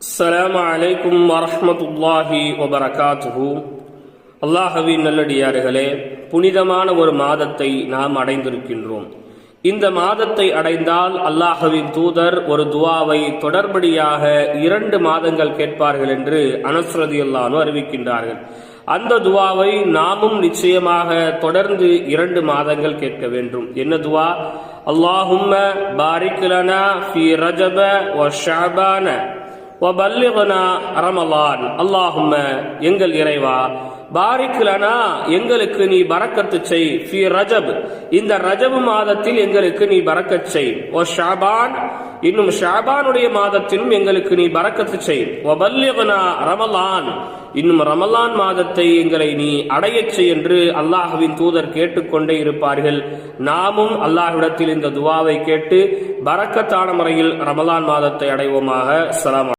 அஸ்ஸலாமு அலைக்கும் வரஹ்மத்துல்லாஹி வபரகாத்துஹு. அல்லாஹ்வின் நல்லடியார்களே, புனிதமான ஒரு மாதத்தை நாம் அடைந்திருக்கின்றோம். இந்த மாதத்தை அடைந்தால் அல்லாஹ்வின் தூதர் ஒரு துவாவை தொடர்படியாக 2 மாதங்கள் கேட்பார்கள் என்று அனஸ் ரலியல்லாஹு அன்ஹு அறிவிக்கின்றார்கள். அந்த துவாவை நாமும் நிச்சயமாக தொடர்ந்து 2 மாதங்கள் கேட்க வேண்டும். என்ன துவா? அல்லாஹும்ம பாரிக் லனா ஃபீ ரஜப வ ஷஅபான வபல்லிக்னா ரமலான். அல்லாஹும்ம, எங்கள் இறைவா, பாரிக் லனா, எங்களுக்கு நீ பரக்கத்து செய், ஃபீ ரஜப், இந்த ரஜப் மாதத்தில் எங்களுக்கு நீ பரக்கத் செய், வ ஷஅபான், இன்னும் ஷஅபானுடைய மாதத்திலும் எங்களுக்கு நீ பரக்கத்து செய், வபல்லிக்னா ரமலான், இன்னும் ரமலான் மாதத்தை எங்களை நீ அடையச் செய் என்று அல்லாஹ்வின் தூதர் கேட்டுக்கொண்டே இருப்பார்கள். நாமும் அல்லாஹ்விடத்தில் இந்த துவாவை கேட்டு பரக்கத்தான முறையில் ரமலான் மாதத்தை அடைவோமாக. ஸலாம்.